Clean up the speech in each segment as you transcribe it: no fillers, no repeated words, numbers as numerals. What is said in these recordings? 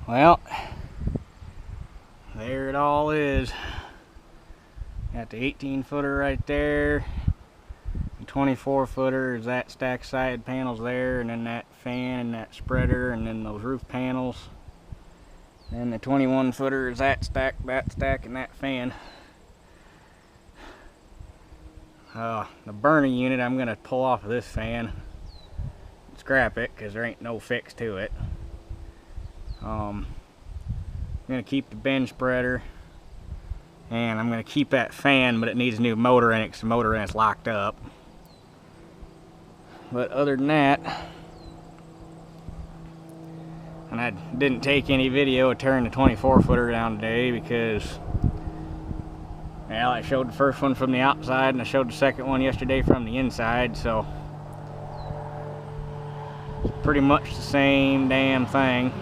Well, there it all is. Got the 18-footer right there. The 24-footer is that stack side panels there, and then that fan and that spreader, and then those roof panels. And the 21-footer is that stack, and that fan. The burner unit I'm going to pull off of this fan. Scrap it because there ain't no fix to it. I'm going to keep the bend spreader, and I'm going to keep that fan, but it needs a new motor in it because the motor in it's locked up. But other than that, and I didn't take any video of tearing the 24-footer down today because, well, I showed the first one from the outside and I showed the second one yesterday from the inside, so it's pretty much the same damn thing.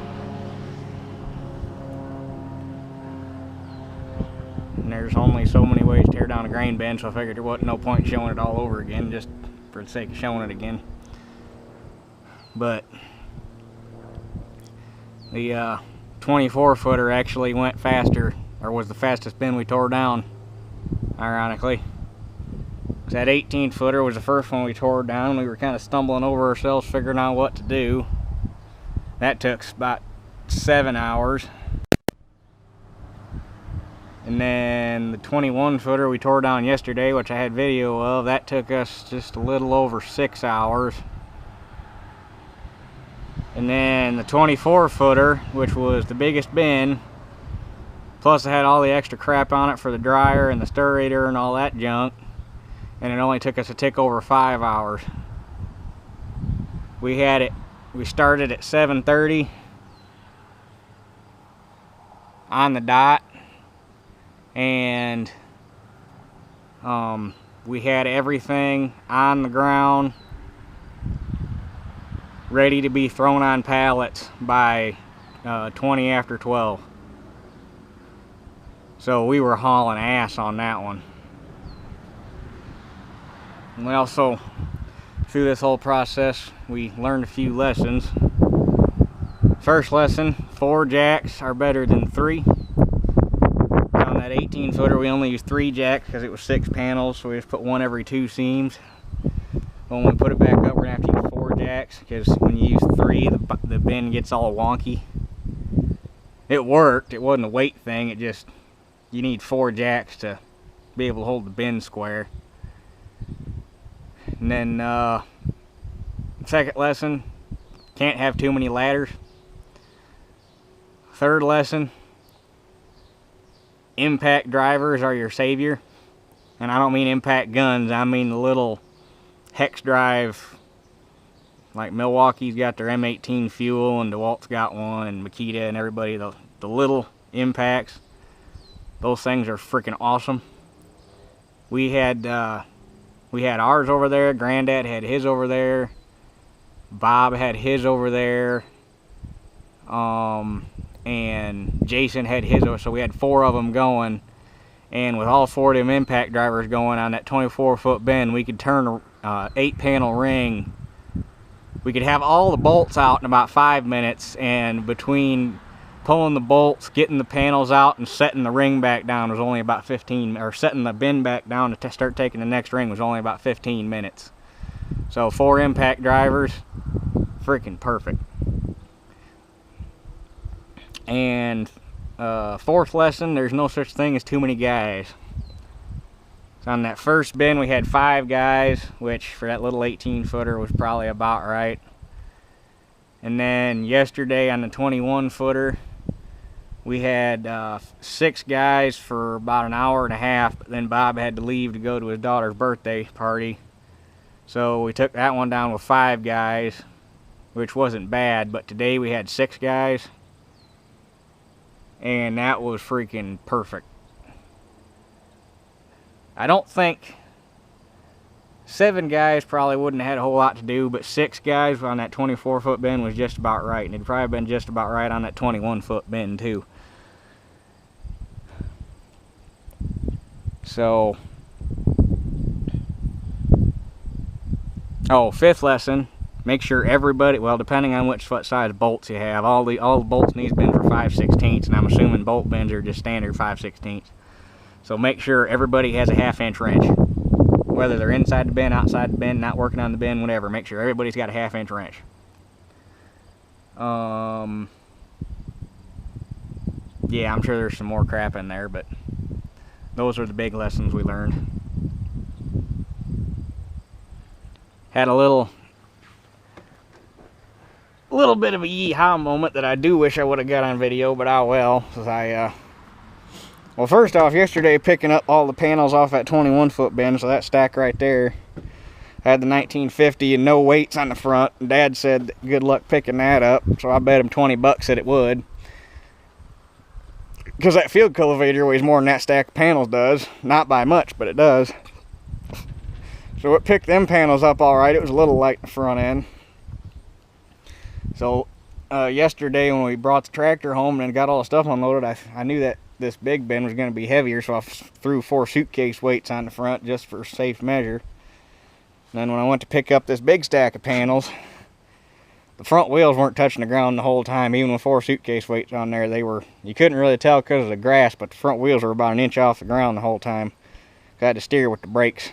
And there's only so many ways to tear down a grain bin, so I figured there wasn't no point showing it all over again just for the sake of showing it again. But the 24-footer actually went faster, or was the fastest bin we tore down, ironically. That 18-footer was the first one we tore down. We were kind of stumbling over ourselves figuring out what to do. That took about 7 hours. And then the 21-footer we tore down yesterday, which I had video of, that took us just a little over 6 hours. And then the 24-footer, which was the biggest bin, plus it had all the extra crap on it for the dryer and the stirrator and all that junk, and it only took us a tick over 5 hours. We started at 7:30 on the dot, and we had everything on the ground ready to be thrown on pallets by 20 after 12. So we were hauling ass on that one. And we also, through this whole process, we learned a few lessons. First lesson, 4 jacks are better than 3. On that 18-footer we only used 3 jacks because it was 6 panels, so we just put one every 2 seams. When we put it back up, we're going to have to use 4 jacks because when you use 3, the bin gets all wonky. It worked, it wasn't a weight thing, it just, you need 4 jacks to be able to hold the bin square. And then, second lesson, can't have too many ladders. Third lesson, impact drivers are your savior. And I don't mean impact guns, I mean the little hex drive, like Milwaukee's got their M18 fuel, and DeWalt's got one, and Makita and everybody, the little impacts. Those things are freaking awesome. We had ours over there, Granddad had his over there, Bob had his over there, and Jason had his over, so we had 4 of them going. And with all 4 of them impact drivers going on that 24-foot bin, we could turn a 8-panel ring. We could have all the bolts out in about 5 minutes, and between pulling the bolts, getting the panels out, and setting the ring back down was only about 15, or setting the bin back down to start taking the next ring was only about 15 minutes. So 4 impact drivers, freaking perfect. And fourth lesson, there's no such thing as too many guys. So on that first bin we had 5 guys, which for that little 18-footer was probably about right. And then yesterday on the 21-footer we had 6 guys for about an hour and a half, but then Bob had to leave to go to his daughter's birthday party. So we took that one down with 5 guys, which wasn't bad, but today we had 6 guys. And that was freaking perfect. I don't think 7 guys probably wouldn't have had a whole lot to do, but 6 guys on that 24-foot bin was just about right. And it'd probably been just about right on that 21-foot bin too. So, oh, 5th lesson, make sure everybody, well, depending on which foot size bolts you have, all the bolts need bend for 5/16, and I'm assuming bolt bends are just standard 5/16. So make sure everybody has a 1/2 inch wrench, whether they're inside the bend, outside the bend, not working on the bend, whatever. Make sure everybody's got a 1/2 inch wrench. Yeah, I'm sure there's some more crap in there, but those are the big lessons we learned. Had a little bit of a yee-haw moment that I do wish I would have got on video, but oh well. Well, first off, yesterday picking up all the panels off that 21-foot bend, so that stack right there had the 1950 and no weights on the front. And Dad said good luck picking that up, so I bet him 20 bucks that it would. Because that field cultivator weighs more than that stack of panels does. Not by much, but it does. So it picked them panels up all right. It was a little light in the front end. So yesterday when we brought the tractor home and got all the stuff unloaded, I knew that this big bend was going to be heavier, so I threw 4 suitcase weights on the front just for safe measure. And then when I went to pick up this big stack of panels, the front wheels weren't touching the ground the whole time. Even with 4 suitcase weights on there, you couldn't really tell because of the grass, but the front wheels were about 1 inch off the ground the whole time. I had to steer with the brakes.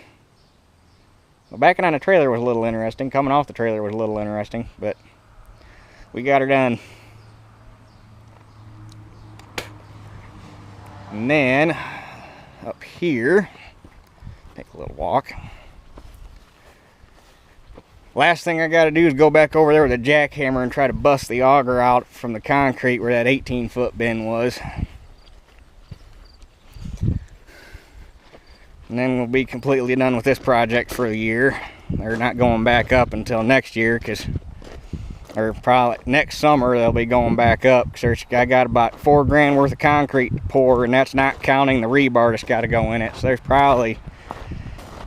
Well, backing on the trailer was a little interesting. Coming off the trailer was a little interesting, but we got her done. And then up here, take a little walk. Last thing I got to do is go back over there with a jackhammer and try to bust the auger out from the concrete where that 18-foot bend was. And then we'll be completely done with this project for the year. They're not going back up until next year, or probably next summer they'll be going back up, because I got about $4 grand worth of concrete to pour, and that's not counting the rebar that's got to go in it. So there's probably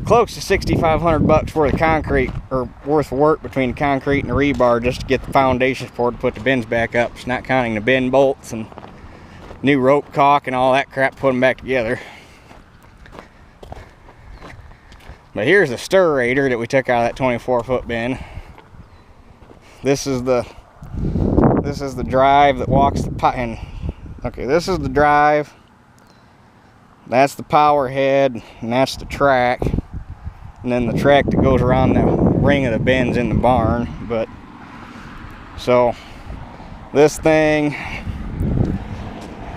close to 6,500 bucks worth of concrete, or worth of work between the concrete and the rebar just to get the foundations poured to put the bends back up. It's not counting the bend bolts and new rope caulk and all that crap to put them back together. But here's the stirrator that we took out of that 24-foot bend. This is the drive that walks the pipe. Okay, this is the drive. That's the power head, and that's the track. And then the track that goes around the ring of the bends in the barn. But so this thing,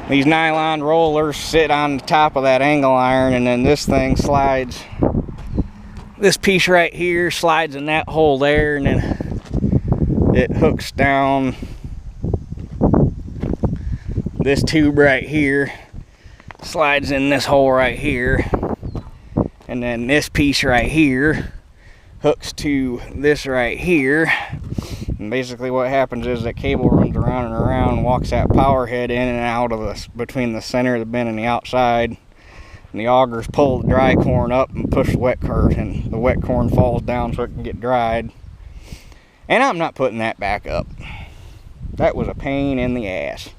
these nylon rollers sit on the top of that angle iron, and then this thing slides. This piece right here slides in that hole there, and then it hooks down this tube right here, slides in this hole right here, and then this piece right here hooks to this right here. And basically what happens is that cable runs around and around and walks that power head in and out of between the center of the bend and the outside. And the augers pull the dry corn up and push the wet corn, and the wet corn falls down so it can get dried. And I'm not putting that back up. That was a pain in the ass.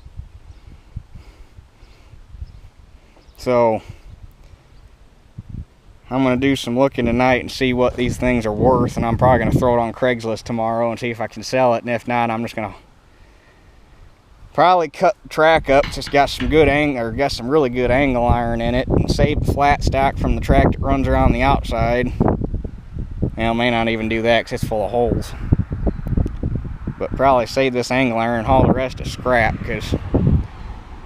So I'm going to do some looking tonight and see what these things are worth, and I'm probably going to throw it on Craigslist tomorrow and see if I can sell it. And if not, I'm just going to probably cut the track up. It's got some good angle, or got some really good angle iron in it, and save the flat stock from the track that runs around the outside. Well, may not even do that because it's full of holes. But probably save this angle iron and haul the rest as scrap, because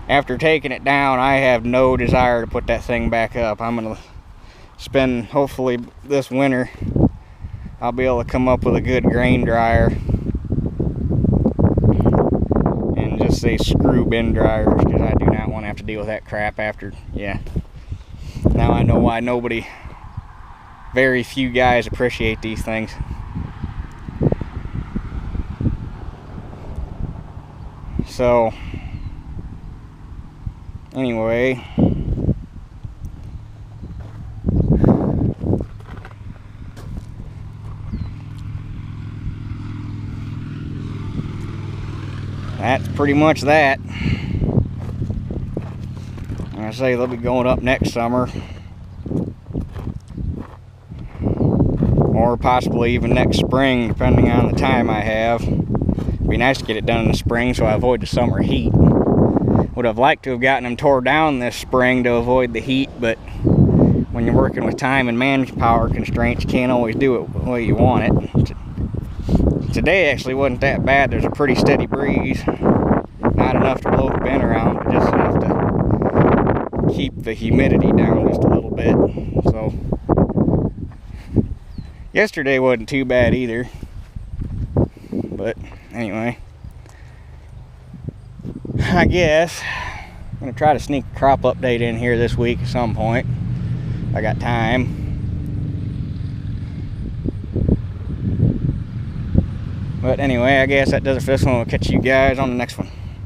after taking it down, I have no desire to put that thing back up. I'm going to spend, hopefully this winter, I'll be able to come up with a good grain dryer and just say screw bend dryers, because I do not want to have to deal with that crap after. Yeah, now I know why very few guys appreciate these things. So anyway, that's pretty much that. Like I say, they'll be going up next summer, or possibly even next spring, depending on the time I have. It'd be nice to get it done in the spring so I avoid the summer heat. Would have liked to have gotten them tore down this spring to avoid the heat, but when you're working with time and manpower constraints, you can't always do it the way you want it. Today actually wasn't that bad. There's a pretty steady breeze. Not enough to blow the bin around, but just enough to keep the humidity down just a little bit. So yesterday wasn't too bad either. But anyway, I guess I'm going to try to sneak a crop update in here this week at some point. I got time. But anyway, I guess that does it for this one. We'll catch you guys on the next one.